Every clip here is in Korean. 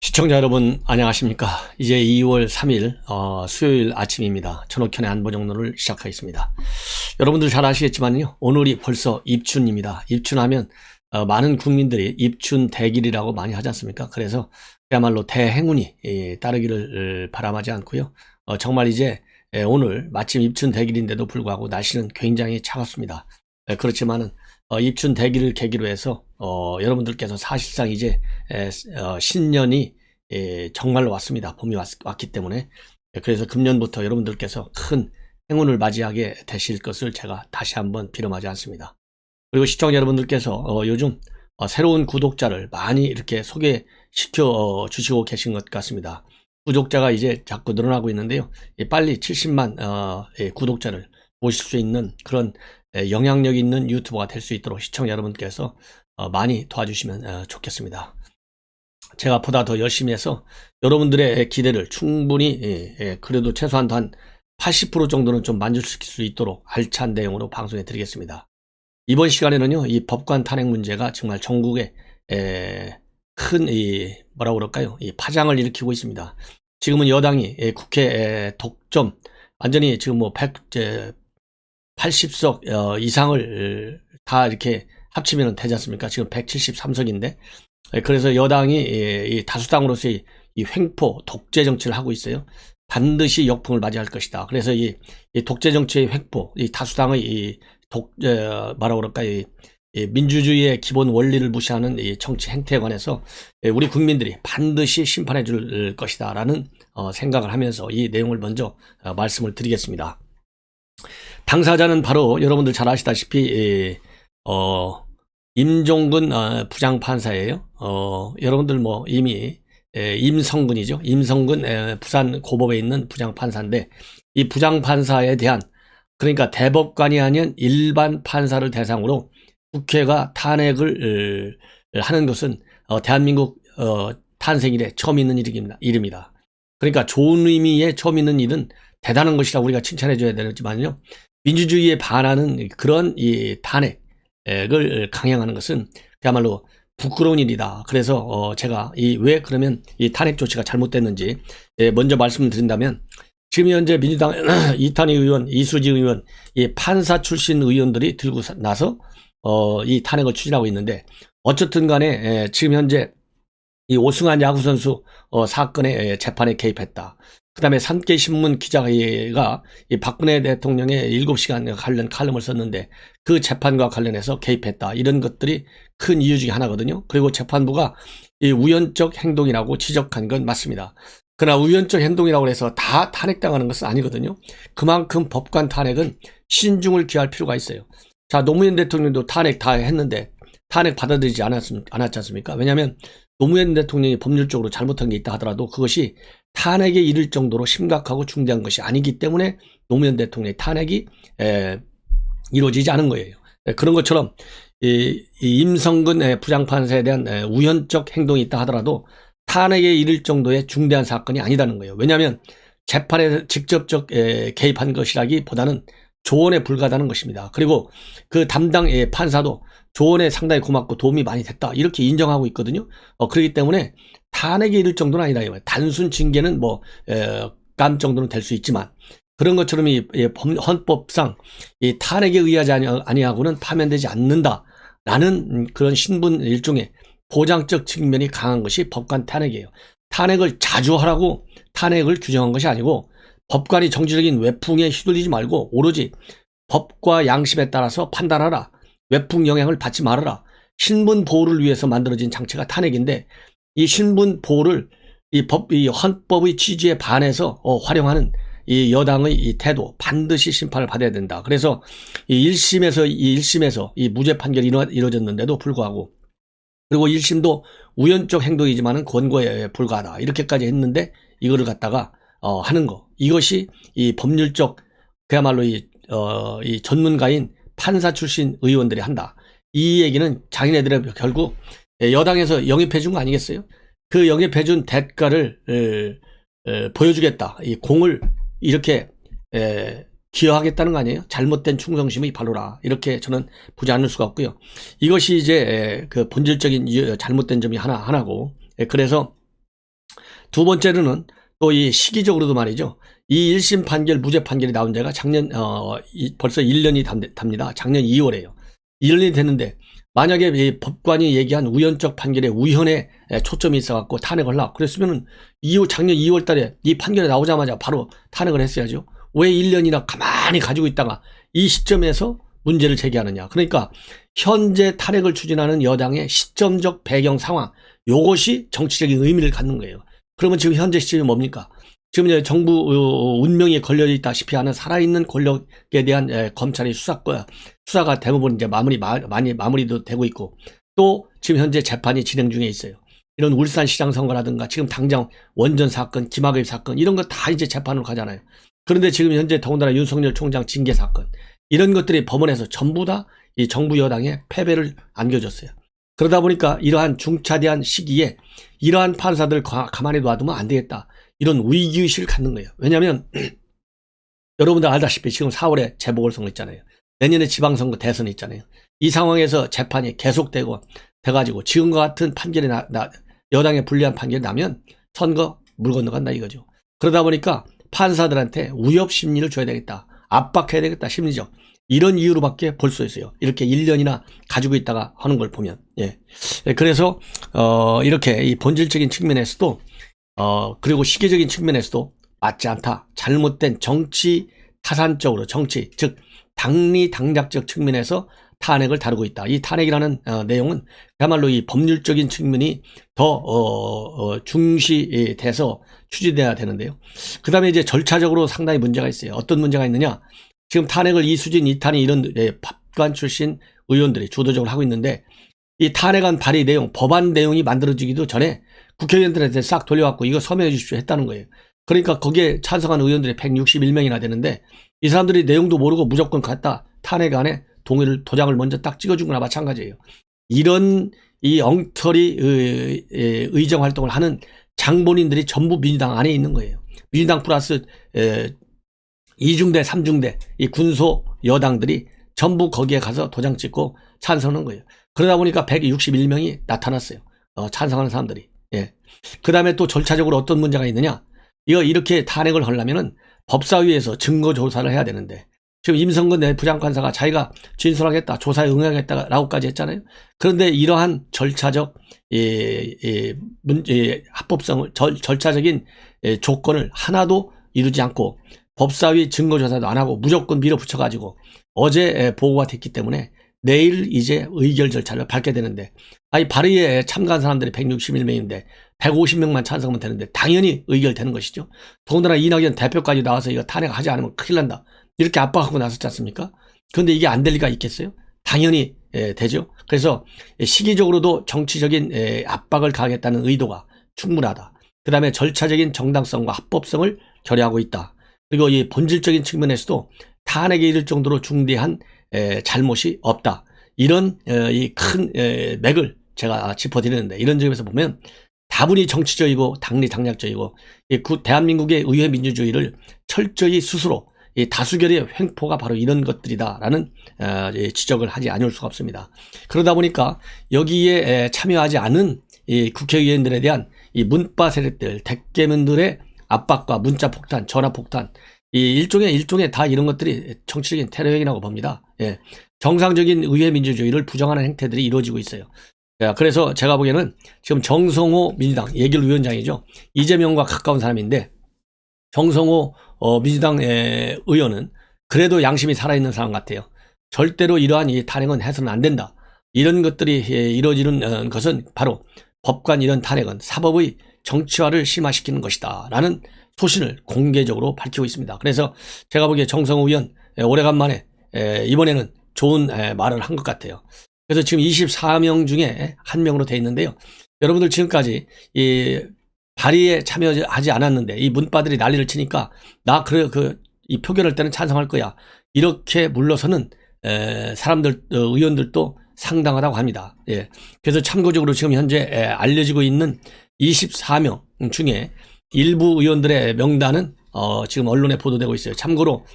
시청자 여러분 안녕하십니까. 이제 2월 3일 수요일 아침입니다. 전옥현의 안보정론을 시작하겠습니다. 여러분들 잘 아시겠지만요, 오늘이 벌써 입춘입니다. 입춘하면 많은 국민들이 입춘 대길이라고 많이 하지 않습니까? 그래서 그야말로 대행운이 따르기를 바람하지 않고요, 정말 이제 오늘 마침 입춘 대길인데도 불구하고 날씨는 굉장히 차갑습니다. 그렇지만은 입춘 대기를 계기로 해서 여러분들께서 사실상 이제 신년이 정말로 왔습니다. 봄이 왔기 때문에. 그래서 금년부터 여러분들께서 큰 행운을 맞이하게 되실 것을 제가 다시 한번 빌어마지 않습니다. 그리고 시청자 여러분들께서 요즘 새로운 구독자를 많이 이렇게 소개시켜 주시고 계신 것 같습니다. 구독자가 이제 자꾸 늘어나고 있는데요, 빨리 70만 구독자를 모실 수 있는 그런 영향력 있는 유튜버가 될 수 있도록 시청자 여러분께서 많이 도와주시면 좋겠습니다. 제가 보다 더 열심히 해서 여러분들의 기대를 충분히 그래도 최소한 한 80% 정도는 좀 만족시킬 수 있도록 알찬 내용으로 방송해 드리겠습니다. 이번 시간에는요, 이 법관 탄핵 문제가 정말 전국에 큰 뭐라고 그럴까요, 이 파장을 일으키고 있습니다. 지금은 여당이 국회 독점 완전히 지금 뭐 80석 이상을 다 이렇게 합치면 되지 않습니까? 지금 173석인데, 그래서 여당이 이 다수당으로서의 이 횡포 독재 정치를 하고 있어요. 반드시 역풍을 맞이할 것이다. 그래서 이 독재 정치의 횡포, 이 다수당의 뭐라고 그럴까, 이 민주주의의 기본 원리를 무시하는 이 정치 행태에 관해서 우리 국민들이 반드시 심판해 줄 것이다 라는 생각을 하면서 이 내용을 먼저 말씀을 드리겠습니다. 당사자는 바로 여러분들 잘 아시다시피 임종근 부장판사예요. 여러분들 뭐 이미 임성근이죠. 임성근 부산 고법에 있는 부장판사인데, 이 부장판사에 대한, 그러니까 대법관이 아닌 일반 판사를 대상으로 국회가 탄핵을 하는 것은 대한민국 탄생 이래 처음 있는 일입니다. 그러니까 좋은 의미의 처음 있는 일은 대단한 것이라고 우리가 칭찬해 줘야 되지만요, 민주주의에 반하는 그런 이 탄핵을 강행하는 것은 그야말로 부끄러운 일이다. 그래서 제가 왜 그러면 이 탄핵 조치가 잘못됐는지 먼저 말씀드린다면, 지금 현재 민주당 이탄희 의원, 이수지 의원, 이 판사 출신 의원들이 들고 나서 이 탄핵을 추진하고 있는데, 어쨌든 간에 지금 현재 이 오승환 야구선수 사건의 재판에 개입했다. 그 다음에 산케신문 기자가 이 박근혜 대통령의 7시간 관련 칼럼을 썼는데 그 재판과 관련해서 개입했다. 이런 것들이 큰 이유 중에 하나거든요. 그리고 재판부가 이 우연적 행동이라고 지적한 건 맞습니다. 그러나 우연적 행동이라고 해서 다 탄핵당하는 것은 아니거든요. 그만큼 법관 탄핵은 신중을 기할 필요가 있어요. 자, 노무현 대통령도 탄핵 다 했는데 탄핵 받아들이지 않았지 않습니까? 왜냐하면 노무현 대통령이 법률적으로 잘못한 게 있다 하더라도 그것이 탄핵에 이를 정도로 심각하고 중대한 것이 아니기 때문에 노무현 대통령의 탄핵이 이루어지지 않은 거예요. 그런 것처럼 이 임성근 부장판사에 대한 우연적 행동이 있다 하더라도 탄핵에 이를 정도의 중대한 사건이 아니라는 거예요. 왜냐하면 재판에 직접적 개입한 것이라기보다는 조언에 불과하다는 것입니다. 그리고 그 담당 판사도 조언에 상당히 고맙고 도움이 많이 됐다, 이렇게 인정하고 있거든요. 그렇기 때문에 탄핵에 이를 정도는 아니다. 단순 징계는 뭐 감 정도는 될 수 있지만, 그런 것처럼 이 헌법상 이 탄핵에 의하지 아니하고는 파면되지 않는다라는 그런 신분 일종의 보장적 측면이 강한 것이 법관 탄핵이에요. 탄핵을 자주 하라고 탄핵을 규정한 것이 아니고, 법관이 정치적인 외풍에 휘둘리지 말고 오로지 법과 양심에 따라서 판단하라. 외풍 영향을 받지 말아라. 신분 보호를 위해서 만들어진 장치가 탄핵인데, 이 신분 보호를 이 헌법의 취지에 반해서 활용하는 이 여당의 이 태도 반드시 심판을 받아야 된다. 그래서 이 1심에서 이 무죄 판결이 이루어졌는데도 불구하고, 그리고 1심도 우연적 행동이지만은 권고에 불과하다, 이렇게까지 했는데 이거를 갖다가 하는 거, 이것이 이 법률적, 그야말로 이 전문가인 판사 출신 의원들이 한다. 이 얘기는 자기네들의 결국 여당에서 영입해 준 거 아니겠어요? 그 영입해 준 대가를 보여주겠다. 이 공을 이렇게 기여하겠다는 거 아니에요? 잘못된 충성심의 발로라. 이렇게 저는 보지 않을 수가 없고요. 이것이 이제 그 본질적인 잘못된 점이 하나고, 그래서 두 번째로는 또 이 시기적으로도 말이죠. 이 1심 판결, 무죄 판결이 나온 지가 작년, 벌써 1년이 답니다. 작년 2월에요. 1년이 됐는데, 만약에 이 법관이 얘기한 우연적 판결에 우연에 초점이 있어갖고 탄핵을 하려고 그랬으면은 작년 2월 달에 이 판결이 나오자마자 바로 탄핵을 했어야죠. 왜 1년이나 가만히 가지고 있다가 이 시점에서 문제를 제기하느냐. 그러니까 현재 탄핵을 추진하는 여당의 시점적 배경 상황, 요것이 정치적인 의미를 갖는 거예요. 그러면 지금 현재 시점이 뭡니까? 지금 이제 정부 운명이 걸려있다시피 하는 살아있는 권력에 대한 검찰의 수사가 대부분 이제 많이 마무리도 되고 있고, 또 지금 현재 재판이 진행 중에 있어요. 이런 울산시장 선거라든가 지금 당장 원전 사건, 김학의 사건 이런 거 다 이제 재판으로 가잖아요. 그런데 지금 현재 더군다나 윤석열 총장 징계 사건 이런 것들이 법원에서 전부 다 이 정부 여당의 패배를 안겨줬어요. 그러다 보니까 이러한 중차대한 시기에 이러한 판사들 가만히 놔두면 안 되겠다. 이런 위기의식을 갖는 거예요. 왜냐하면 여러분들 알다시피 지금 4월에 재보궐선거 있잖아요. 내년에 지방선거 대선이 있잖아요. 이 상황에서 재판이 계속되고 돼가지고 지금과 같은 판결이 여당에 불리한 판결이 나면 선거 물 건너간다 이거죠. 그러다 보니까 판사들한테 위협 심리를 줘야 되겠다. 압박해야 되겠다. 심리적. 이런 이유로밖에 볼 수 있어요. 이렇게 1년이나 가지고 있다가 하는 걸 보면. 예. 그래서 이렇게 이 본질적인 측면에서도 그리고 시기적인 측면에서도 맞지 않다. 잘못된 정치 타산적으로 즉 당리당략적 측면에서 탄핵을 다루고 있다. 이 탄핵이라는 내용은 그야말로 이 법률적인 측면이 더 중시돼서 추진돼야 되는데요. 그 다음에 이제 절차적으로 상당히 문제가 있어요. 어떤 문제가 있느냐? 지금 탄핵을 이수진, 이탄희 이런 법관 출신 의원들이 주도적으로 하고 있는데, 이 탄핵안 발의 내용, 법안 내용이 만들어지기도 전에 국회의원들한테 싹 돌려갖고 이거 서명해 주십시오 했다는 거예요. 그러니까 거기에 찬성한 의원들이 161명이나 되는데, 이 사람들이 내용도 모르고 무조건 갔다 탄핵안에 도장을 먼저 딱 찍어준 거나 마찬가지예요. 이런 이 엉터리 의정 활동을 하는 장본인들이 전부 민주당 안에 있는 거예요. 민주당 플러스 2중대, 3중대 이 군소 여당들이 전부 거기에 가서 도장 찍고 찬성하는 거예요. 그러다 보니까 161명이 나타났어요. 찬성하는 사람들이. 예. 그 다음에 또 절차적으로 어떤 문제가 있느냐? 이렇게 탄핵을 하려면은 법사위에서 증거 조사를 해야 되는데, 지금 임성근 부장판사가 자기가 진술하겠다, 조사에 응하겠다라고까지 했잖아요. 그런데 이러한 절차적 합법성을 절차적인 조건을 하나도 이루지 않고 법사위 증거조사도 안 하고 무조건 밀어붙여가지고 어제 보고가 됐기 때문에 내일 이제 의결 절차를 밟게 되는데, 아니 발의에 참가한 사람들이 161명인데 150명만 찬성하면 되는데 당연히 의결되는 것이죠. 더군다나 이낙연 대표까지 나와서 이거 탄핵하지 않으면 큰일 난다 이렇게 압박하고 나섰지 않습니까? 그런데 이게 안 될 리가 있겠어요? 당연히 되죠. 그래서 시기적으로도 정치적인 압박을 가하겠다는 의도가 충분하다. 그 다음에 절차적인 정당성과 합법성을 결여하고 있다. 그리고 이 본질적인 측면에서도 탄핵에 이를 정도로 중대한 잘못이 없다. 이런 이 큰 맥을 제가 짚어드리는데, 이런 점에서 보면 다분히 정치적이고 당리당략적이고 대한민국의 의회 민주주의를 철저히 스스로 이 다수결의 횡포가 바로 이런 것들이다라는 지적을 하지 않을 수가 없습니다. 그러다 보니까 여기에 참여하지 않은 이 국회의원들에 대한 이 문파 세력들, 대깨문들의 압박과 문자 폭탄, 전화 폭탄, 이 일종의 다 이런 것들이 정치적인 테러 행위라고 봅니다. 예. 정상적인 의회 민주주의를 부정하는 행태들이 이루어지고 있어요. 그래서 제가 보기에는 지금 정성호 민주당 예결위원장이죠. 이재명과 가까운 사람인데, 정성호 민주당 의원은 그래도 양심이 살아있는 사람 같아요. 절대로 이러한 이 탄핵은 해서는 안 된다. 이런 것들이 이루어지는 것은 바로 법관 이런 탄핵은 사법의 정치화를 심화시키는 것이다 라는 소신을 공개적으로 밝히고 있습니다. 그래서 제가 보기에 정성호 의원 오래간만에 이번에는 좋은 말을 한 것 같아요. 그래서 지금 24명 중에 한 명으로 되어 있는데요. 여러분들 지금까지 이 발의에 참여하지 않았는데 이 문바들이 난리를 치니까 이 표결할 때는 찬성할 거야 이렇게 물러서는 사람들 의원들도 상당하다고 합니다. 예. 그래서 참고적으로 지금 현재 알려지고 있는 24명 중에 일부 의원들의 명단은 지금 언론에 보도되고 있어요. 참고로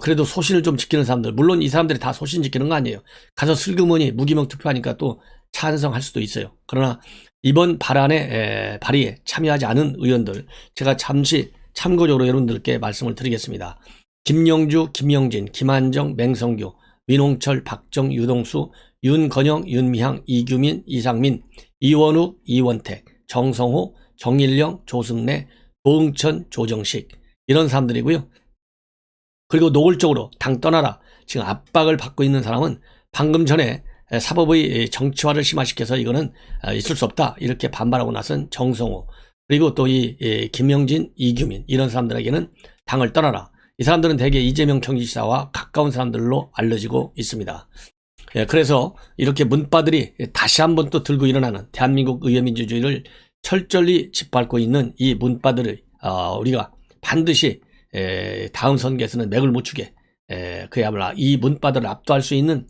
그래도 소신을 좀 지키는 사람들, 물론 이 사람들이 다 소신 지키는 거 아니에요. 가서 슬그머니 무기명 투표하니까 또 찬성할 수도 있어요. 그러나 이번 발의에 참여하지 않은 의원들 제가 잠시 참고적으로 여러분들께 말씀을 드리겠습니다. 김영주, 김영진, 김한정, 맹성규, 민홍철, 박정, 유동수, 윤건영, 윤미향, 이규민, 이상민, 이원욱, 이원택, 정성호, 정일령, 조승래, 도응천, 조정식 이런 사람들이고요. 그리고 노골적으로 당 떠나라 지금 압박을 받고 있는 사람은 방금 전에 사법의 정치화를 심화시켜서 이거는 있을 수 없다 이렇게 반발하고 나선 정성호, 그리고 또 이 김영진, 이규민 이런 사람들에게는 당을 떠나라. 이 사람들은 대개 이재명 경기지사와 가까운 사람들로 알려지고 있습니다. 그래서 이렇게 문바들이 다시 한번 또 들고 일어나는 대한민국 의회민주주의를 철저히 짓밟고 있는 이 문바들을 우리가 반드시 다음 선거에서는 맥을 못 추게 그야말로 이 문바들을 압도할 수 있는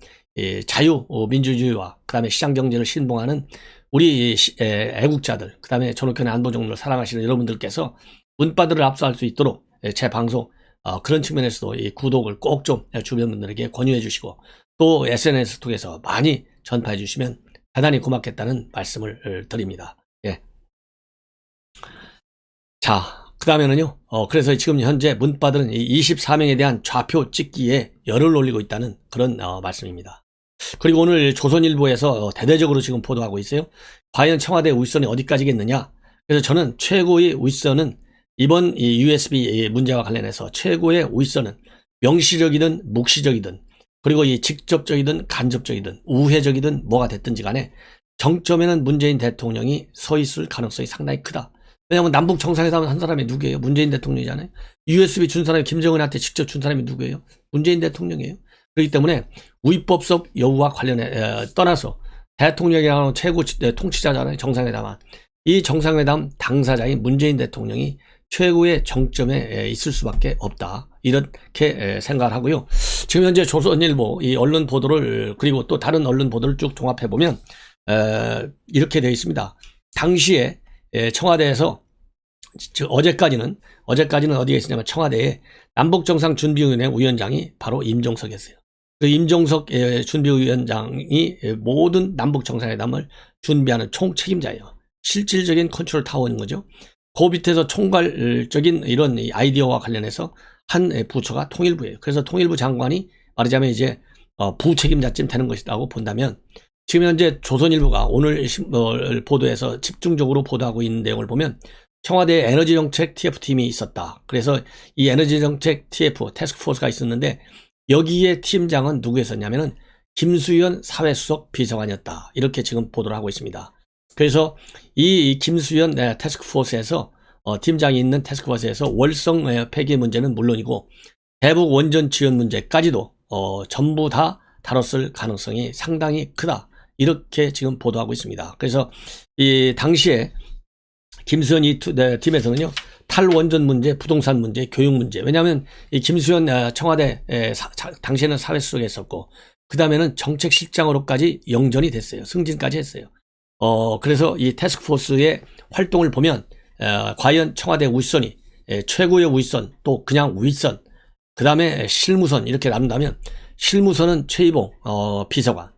자유민주주의와 그 다음에 시장경제를 신봉하는 우리 애국자들, 그 다음에 전옥현의 안보정론을 사랑하시는 여러분들께서 문바들을 압수할 수 있도록 제 방송 그런 측면에서도 이 구독을 꼭 좀 주변 분들에게 권유해 주시고 또 SNS 통해서 많이 전파해 주시면 대단히 고맙겠다는 말씀을 드립니다. 예. 자, 그 다음에는요, 그래서 지금 현재 문바들은 이 24명에 대한 좌표 찍기에 열을 올리고 있다는 그런 말씀입니다. 그리고 오늘 조선일보에서 대대적으로 지금 보도하고 있어요. 과연 청와대 윗선이 어디까지겠느냐. 그래서 저는 최고의 윗선은 이번 이 USB 문제와 관련해서 최고의 윗선은 명시적이든 묵시적이든 그리고 이 직접적이든 간접적이든 우회적이든 뭐가 됐든지 간에 정점에는 문재인 대통령이 서 있을 가능성이 상당히 크다. 왜냐하면 남북 정상회담을 한 사람이 누구예요? 문재인 대통령이잖아요. USB 준 사람이 김정은한테 직접 준 사람이 누구예요? 문재인 대통령이에요. 그렇기 때문에 위법성 여부와 관련해 떠나서 대통령이라는 최고 통치자잖아요. 정상회담한. 이 정상회담 당사자인 문재인 대통령이 최고의 정점에 있을 수밖에 없다. 이렇게 생각을 하고요. 지금 현재 조선일보 이 언론 보도를 그리고 또 다른 언론 보도를 쭉 종합해 보면 이렇게 되어 있습니다. 당시에 청와대에서 어제까지는 어디에 있었냐면 청와대에 남북정상준비위원회 위원장이 바로 임종석이었어요. 그 임종석 준비위원장이 모든 남북정상회담을 준비하는 총책임자예요. 실질적인 컨트롤 타워인 거죠. 그 밑에서 총괄적인 이런 아이디어와 관련해서 한 부처가 통일부예요. 그래서 통일부 장관이 말하자면 이제 부책임자쯤 되는 것이라고 본다면 지금 현재 조선일보가 오늘 보도에서 집중적으로 보도하고 있는 내용을 보면 청와대 에너지정책 TF팀이 있었다. 그래서 이 에너지정책 TF 태스크포스가 있었는데 여기에 팀장은 누구였었냐면은 김수현 사회수석 비서관이었다. 이렇게 지금 보도를 하고 있습니다. 그래서 이 김수현 태스크포스에서 팀장이 있는 태스크포스에서 월성 폐기 문제는 물론이고 대북 원전 지원 문제까지도 전부 다 다뤘을 가능성이 상당히 크다. 이렇게 지금 보도하고 있습니다. 그래서 이 당시에 김수현 팀에서는요 탈원전 문제, 부동산 문제, 교육 문제. 왜냐하면 이 김수현 청와대 당시에는 사회수석에 있었고 그 다음에는 정책실장으로까지 영전이 됐어요. 승진까지 했어요. 그래서 이 태스크포스의 활동을 보면 과연 청와대 윗선이 최고의 윗선 또 그냥 윗선 그 다음에 실무선 이렇게 나눈다면 실무선은 최이봉 비서관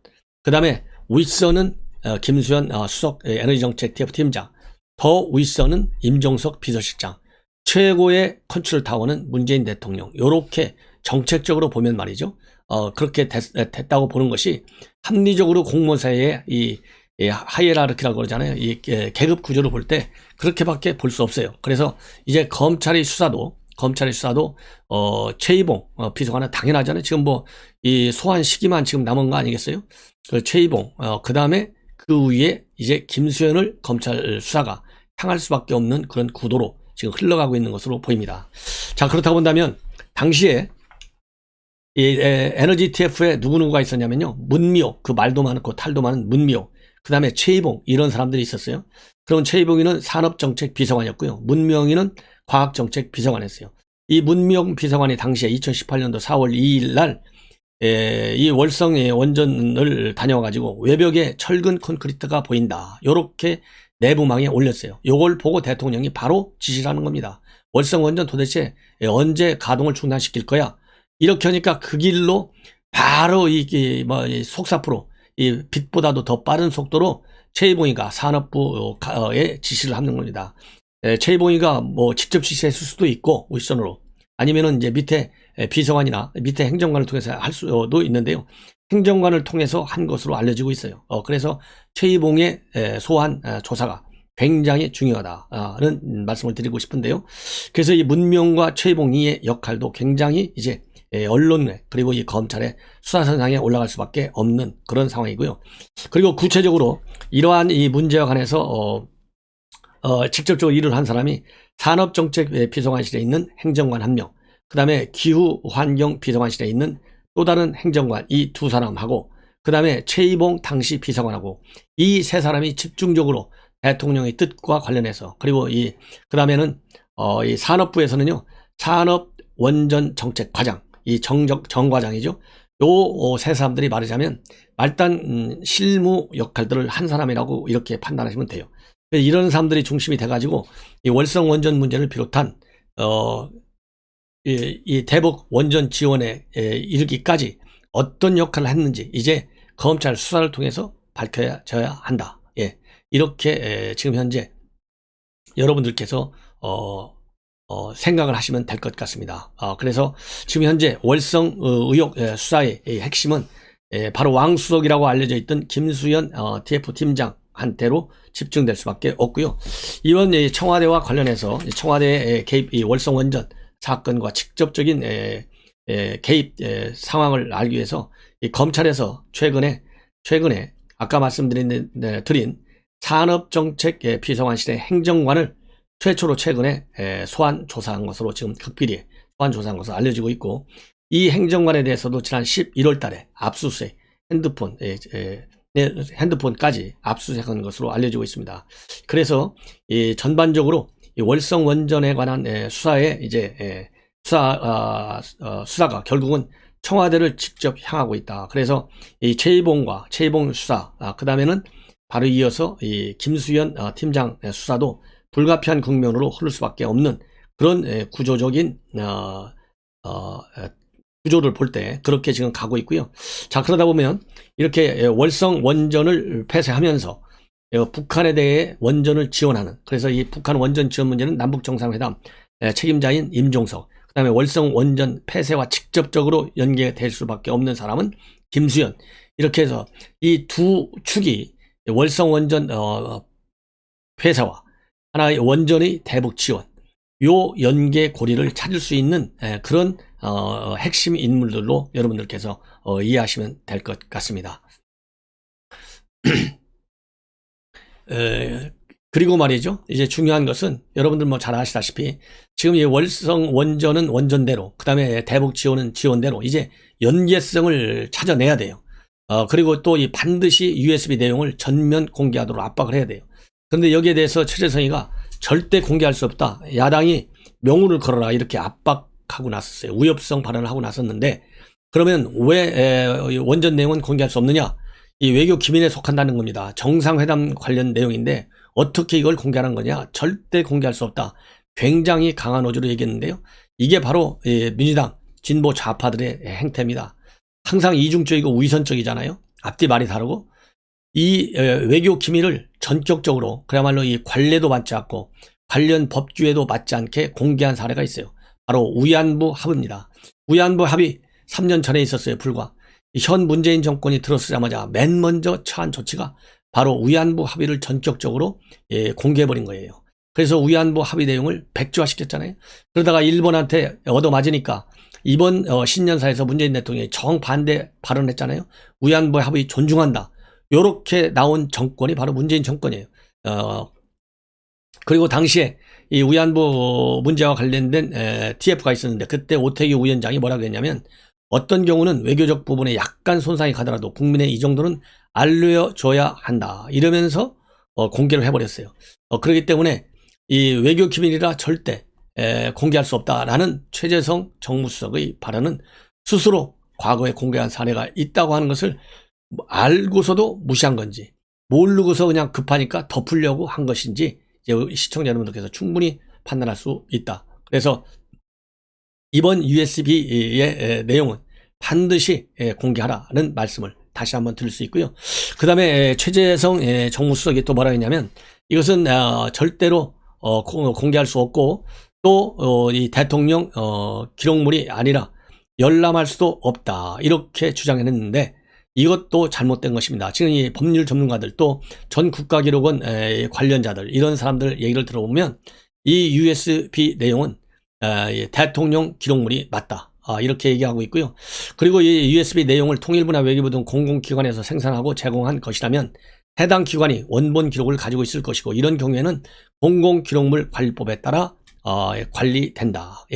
그 다음에 윗선은 김수현 수석 에너지정책 TF 팀장 더 윗선은 임종석 비서실장 최고의 컨트롤 타워는 문재인 대통령 이렇게 정책적으로 보면 말이죠. 그렇게 됐다고 보는 것이 합리적으로 공무원 사이의 이 하이에라르키라고 그러잖아요. 이 계급 구조를 볼 때 그렇게밖에 볼 수 없어요. 그래서 이제 검찰의 수사도 최이봉 비서관은 당연하잖아요. 지금 뭐 이 소환 시기만 지금 남은 거 아니겠어요? 그 최이봉 그 다음에 그 위에 이제 김수현을 검찰 수사가 향할 수밖에 없는 그런 구도로 지금 흘러가고 있는 것으로 보입니다. 자, 그렇다고 본다면 당시에 이 에너지 TF에 누구누구가 있었냐면요. 문미옥, 그 말도 많고 탈도 많은 문미옥, 그 다음에 최이봉 이런 사람들이 있었어요. 그럼 최이봉이는 산업정책 비서관이었고요. 문명희는 과학정책 비서관이었어요. 이 문명 비서관이 당시에 2018년도 4월 2일 날 이 월성 원전을 다녀가지고 외벽에 철근 콘크리트가 보인다. 요렇게 내부망에 올렸어요. 요걸 보고 대통령이 바로 지시를 하는 겁니다. 월성 원전 도대체 언제 가동을 중단시킬 거야? 이렇게 하니까 그 길로 바로 속사포로 이 빛보다도 더 빠른 속도로 최이봉이가 산업부에 지시를 하는 겁니다. 최이봉이가 뭐 직접 지시했을 수도 있고 윗선으로, 아니면은 이제 밑에 비서관이나 밑에 행정관을 통해서 할 수도 있는데요. 행정관을 통해서 한 것으로 알려지고 있어요. 그래서 최이봉의 소환 조사가 굉장히 중요하다는 말씀을 드리고 싶은데요. 그래서 이 문명과 최이봉의 역할도 굉장히 이제 언론에 그리고 이 검찰의 수사선상에 올라갈 수밖에 없는 그런 상황이고요. 그리고 구체적으로 이러한 이 문제와 관해서 직접적으로 일을 한 사람이 산업정책 비서관실에 있는 행정관 1명, 그 다음에 기후환경 비서관실에 있는 또 다른 행정관, 이 2사람하고, 그 다음에 최이봉 당시 비서관하고, 이 3사람이 집중적으로 대통령의 뜻과 관련해서, 그리고 그 다음에는 이 산업부에서는요, 산업원전정책과장, 이 정과장이죠. 요 3사람들이 말하자면 말단 실무 역할들을 한 사람이라고 이렇게 판단하시면 돼요. 이런 사람들이 중심이 돼가지고 이 월성 원전 문제를 비롯한 이 대북 원전 지원에 이르기까지 어떤 역할을 했는지 이제 검찰 수사를 통해서 밝혀져야 한다. 이렇게 지금 현재 여러분들께서 생각을 하시면 될 것 같습니다. 그래서 지금 현재 월성 의혹 수사의 핵심은 바로 왕수석이라고 알려져 있던 김수현 TF 팀장한테로 집중될 수밖에 없고요. 이번 청와대와 관련해서 청와대의 개입, 이 월성 원전 사건과 직접적인 개입 상황을 알기 위해서 이 검찰에서 최근에 아까 말씀드린 산업정책 비서관실의 행정관을 최초로 최근에 소환 조사한 것으로 지금 극비리에 소환 조사한 것으로 알려지고 있고, 이 행정관에 대해서도 지난 11월 달에 압수수색, 핸드폰까지 압수수색한 것으로 알려지고 있습니다. 그래서 이 전반적으로 이 월성 원전에 관한 수사에 이제 수사가 결국은 청와대를 직접 향하고 있다. 그래서 이 최이봉 수사, 그 다음에는 바로 이어서 이 김수현 팀장 수사도 불가피한 국면으로 흐를 수밖에 없는 그런 구조적인 구조를 볼 때 그렇게 지금 가고 있고요. 자, 그러다 보면 이렇게 월성 원전을 폐쇄하면서 북한에 대해 원전을 지원하는, 그래서 이 북한 원전 지원 문제는 남북정상회담 책임자인 임종석, 그 다음에 월성 원전 폐쇄와 직접적으로 연계될 수밖에 없는 사람은 김수현, 이렇게 해서 이 두 축이 월성 원전 폐쇄와 하나의 원전의 대북 지원, 요 연계 고리를 찾을 수 있는 그런 핵심 인물들로 여러분들께서 이해하시면 될 것 같습니다. 그리고 말이죠, 이제 중요한 것은 여러분들 뭐 잘 아시다시피 지금 이 월성 원전은 원전대로, 그 다음에 대북 지원은 지원대로 이제 연계성을 찾아내야 돼요. 그리고 또 이 반드시 USB 내용을 전면 공개하도록 압박을 해야 돼요. 그런데 여기에 대해서 최재성이가 절대 공개할 수 없다, 야당이 명운을 걸어라, 이렇게 압박하고 나섰어요. 위협성 발언을 하고 나섰는데, 그러면 왜 원전 내용은 공개할 수 없느냐? 이 외교 기밀에 속한다는 겁니다. 정상회담 관련 내용인데 어떻게 이걸 공개하는 거냐? 절대 공개할 수 없다, 굉장히 강한 어조로 얘기했는데요. 이게 바로 민주당 진보 좌파들의 행태입니다. 항상 이중적이고 위선적이잖아요. 앞뒤 말이 다르고, 이 외교 기밀을 전격적으로 그야말로 이 관례도 맞지 않고 관련 법규에도 맞지 않게 공개한 사례가 있어요. 바로 위안부 합의입니다. 위안부 합의 3년 전에 있었어요. 불과 현 문재인 정권이 들어서자마자 맨 먼저 처한 조치가 바로 위안부 합의를 전격적으로 공개해버린 거예요. 그래서 위안부 합의 내용을 백지화시켰잖아요. 그러다가 일본한테 얻어맞으니까 이번 신년사에서 문재인 대통령이 정반대 발언했잖아요. 위안부 합의 존중한다, 요렇게 나온 정권이 바로 문재인 정권이에요. 그리고 당시에 이 위안부 문제와 관련된 TF가 있었는데, 그때 오태규 위원장이 뭐라고 했냐면, 어떤 경우는 외교적 부분에 약간 손상이 가더라도 국민의 이 정도는 알려줘야 한다, 이러면서 공개를 해버렸어요. 그렇기 때문에 이 외교 기밀이라 절대 공개할 수 없다라는 최재성 정무수석의 발언은 스스로 과거에 공개한 사례가 있다고 하는 것을 알고서도 무시한 건지, 모르고서 그냥 급하니까 덮으려고 한 것인지 이제 시청자 여러분들께서 충분히 판단할 수 있다. 그래서 이번 USB의 내용은 반드시 공개하라는 말씀을 다시 한번 들을 수 있고요. 그 다음에 최재성 정무수석이 또 뭐라 했냐면 이것은 절대로 공개할 수 없고 또 이 대통령 기록물이 아니라 열람할 수도 없다 이렇게 주장했는데 이것도 잘못된 것입니다. 지금 이 법률 전문가들 또 전 국가기록원 관련자들 이런 사람들 얘기를 들어보면 이 USB 내용은 대통령 기록물이 맞다. 이렇게 얘기하고 있고요. 그리고 이 USB 내용을 통일부나 외교부 등 공공기관에서 생산하고 제공한 것이라면 해당 기관이 원본 기록을 가지고 있을 것이고 이런 경우에는 공공기록물 관리법에 따라 관리된다.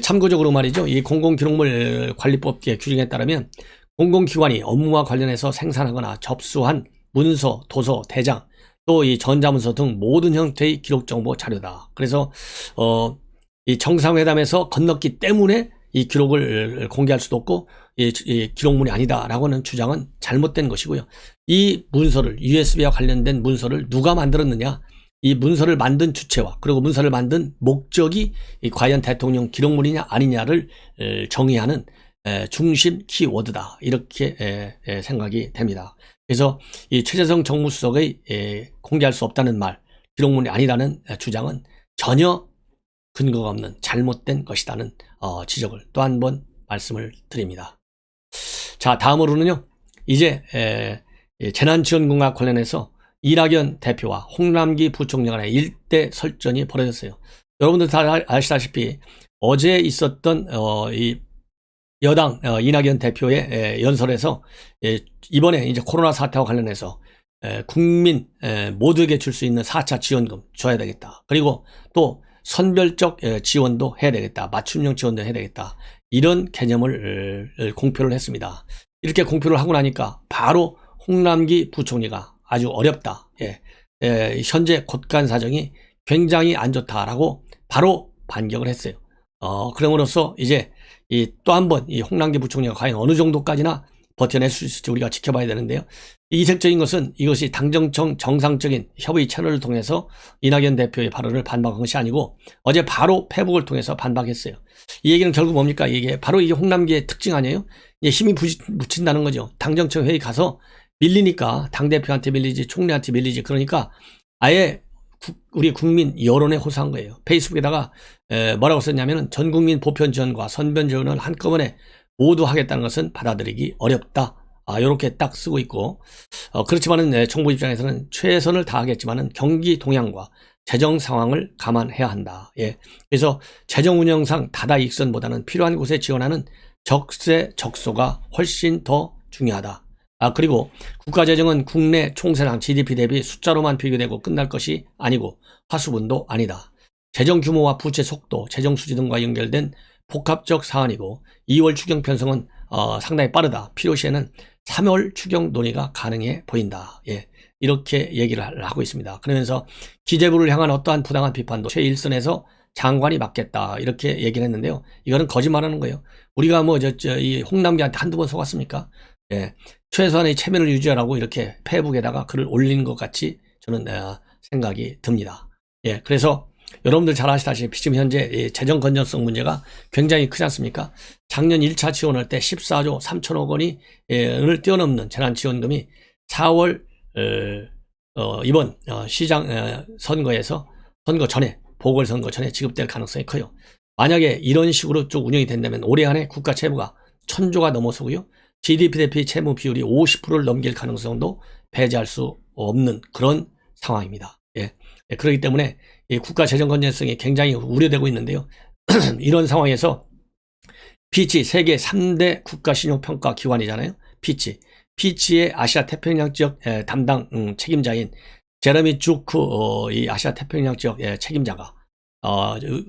참고적으로 말이죠. 이 공공기록물 관리법 규정에 따르면 공공기관이 업무와 관련해서 생산하거나 접수한 문서, 도서, 대장, 또 이 전자문서 등 모든 형태의 기록정보 자료다. 그래서 이 정상회담에서 건넜기 때문에 이 기록을 공개할 수도 없고 이 기록물이 아니다라고 하는 주장은 잘못된 것이고요. 이 문서를 USB와 관련된 문서를 누가 만들었느냐, 이 문서를 만든 주체와 그리고 문서를 만든 목적이 과연 대통령 기록물이냐 아니냐를 정의하는 중심 키워드다 이렇게 생각이 됩니다. 그래서 이 최재성 정무수석의 공개할 수 없다는 말, 기록물이 아니라는 주장은 전혀 근거가 없는 잘못된 것이라는 지적을 또 한 번 말씀을 드립니다. 자, 다음으로는요. 이제 재난지원금과 관련해서 이낙연 대표와 홍남기 부총리 간의 일대 설전이 벌어졌어요. 여러분들 다 아시다시피 어제 있었던 이 여당 이낙연 대표의 연설에서 이번에 이제 코로나 사태와 관련해서 국민 모두에게 줄 수 있는 4차 지원금 줘야 되겠다. 그리고 또 선별적 지원도 해야 되겠다. 맞춤형 지원도 해야 되겠다. 이런 개념을 공표를 했습니다. 이렇게 공표를 하고 나니까 바로 홍남기 부총리가 아주 어렵다. 현재 곳간 사정이 굉장히 안 좋다라고 바로 반격을 했어요. 그럼으로써 이제 또 한 번 이 홍남기 부총리가 과연 어느 정도까지나 버텨낼 수 있을지 우리가 지켜봐야 되는데요. 이색적인 것은 이것이 당정청 정상적인 협의 채널을 통해서 이낙연 대표의 발언을 반박한 것이 아니고 어제 바로 페북을 통해서 반박했어요. 이 얘기는 결국 뭡니까? 이게 바로 이게 홍남기의 특징 아니에요? 힘이 묻힌다는 거죠. 당정청 회의 가서 밀리니까 당대표한테 밀리지 총리한테 밀리지 그러니까 아예 우리 국민 여론에 호소한 거예요. 페이스북에다가 뭐라고 썼냐면은 전 국민 보편 지원과 선변 지원을 한꺼번에 모두 하겠다는 것은 받아들이기 어렵다. 이렇게 딱 쓰고 있고 그렇지만은 정부 입장에서는 최선을 다하겠지만은 경기 동향과 재정 상황을 감안해야 한다. 그래서 재정 운영상 다다익선보다는 필요한 곳에 지원하는 적재적소가 훨씬 더 중요하다. 그리고 국가재정은 국내 총생산 GDP 대비 숫자로만 비교되고 끝날 것이 아니고 화수분도 아니다. 재정 규모와 부채 속도, 재정 수지 등과 연결된 복합적 사안이고 2월 추경 편성은 상당히 빠르다. 필요시에는 3월 추경 논의가 가능해 보인다. 이렇게 얘기를 하고 있습니다. 그러면서 기재부를 향한 어떠한 부당한 비판도 최일선에서 장관이 맡겠다. 이렇게 얘기를 했는데요. 이거는 거짓말하는 거예요. 우리가 이 홍남기한테 한두 번 속았습니까? 최소한의 체면을 유지하라고 이렇게 페이북에다가 글을 올린 것 같이 저는 생각이 듭니다. 그래서 여러분들 잘 아시다시피 지금 현재 재정 건전성 문제가 굉장히 크지 않습니까? 작년 1차 지원할 때 14조 3천억 원을 뛰어넘는 재난지원금이 4월 이번 시장 선거에서 선거 전에 보궐선거 전에 지급될 가능성이 커요. 만약에 이런 식으로 쭉 운영이 된다면 올해 안에 국가 채무가 1,000조가 넘어서고요. GDP 대비 채무 비율이 50%를 넘길 가능성도 배제할 수 없는 그런 상황입니다. 그렇기 때문에 국가 재정 건전성이 굉장히 우려되고 있는데요. 이런 상황에서 피치 세계 3대 국가 신용평가 기관이잖아요. 피치의 아시아 태평양 지역 담당 책임자인 제레미 주크 이 아시아 태평양 지역 책임자가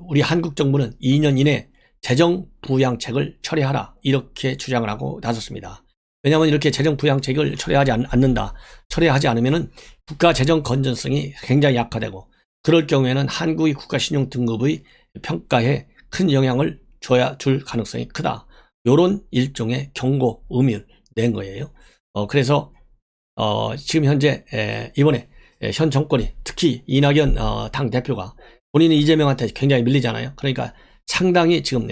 우리 한국 정부는 2년 이내 재정 부양책을 처리하라 이렇게 주장을 하고 나섰습니다. 왜냐하면 이렇게 재정 부양책을 처리하지 않으면은 국가 재정 건전성이 굉장히 약화되고 그럴 경우에는 한국의 국가 신용 등급의 평가에 큰 영향을 줄 가능성이 크다. 이런 일종의 경고 의미를 낸 거예요. 그래서 지금 현재 이번에 현 정권이 특히 이낙연 당 대표가 본인이 이재명한테 굉장히 밀리잖아요. 그러니까 상당히 지금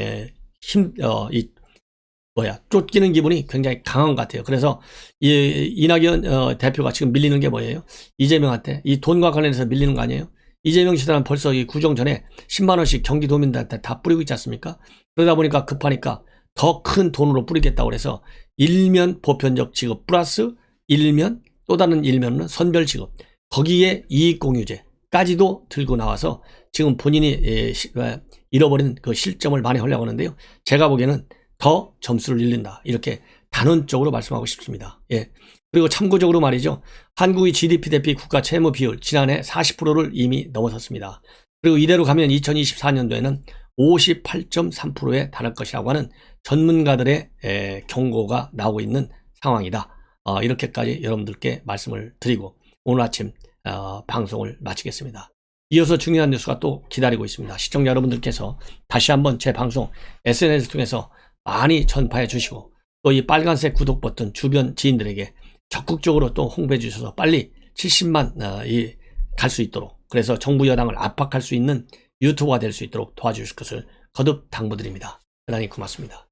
쫓기는 기분이 굉장히 강한 것 같아요. 그래서 이낙연 대표가 지금 밀리는 게 뭐예요? 이재명한테 이 돈과 관련해서 밀리는 거 아니에요? 이재명 시대는 벌써 이 구정 전에 10만 원씩 경기도민들한테 다 뿌리고 있지 않습니까? 그러다 보니까 급하니까 더 큰 돈으로 뿌리겠다고 그래서 일면 보편적 지급 플러스 일면 또 다른 일면은 선별 지급, 거기에 이익공유제까지도 들고 나와서 지금 본인이 잃어버린 그 실점을 많이 하려고 하는데요. 제가 보기에는 더 점수를 잃는다, 이렇게 단언적으로 말씀하고 싶습니다. 예. 그리고 참고적으로 말이죠. 한국의 GDP 대비 국가 채무 비율 지난해 40%를 이미 넘어섰습니다. 그리고 이대로 가면 2024년도에는 58.3%에 달할 것이라고 하는 전문가들의 경고가 나오고 있는 상황이다. 이렇게까지 여러분들께 말씀을 드리고 오늘 아침 방송을 마치겠습니다. 이어서 중요한 뉴스가 또 기다리고 있습니다. 시청자 여러분들께서 다시 한번 제 방송 SNS 통해서 많이 전파해 주시고 또 이 빨간색 구독 버튼 주변 지인들에게 적극적으로 또 홍보해 주셔서 빨리 70만 갈 수 있도록, 그래서 정부 여당을 압박할 수 있는 유튜버가 될 수 있도록 도와주실 것을 거듭 당부드립니다. 대단히 고맙습니다.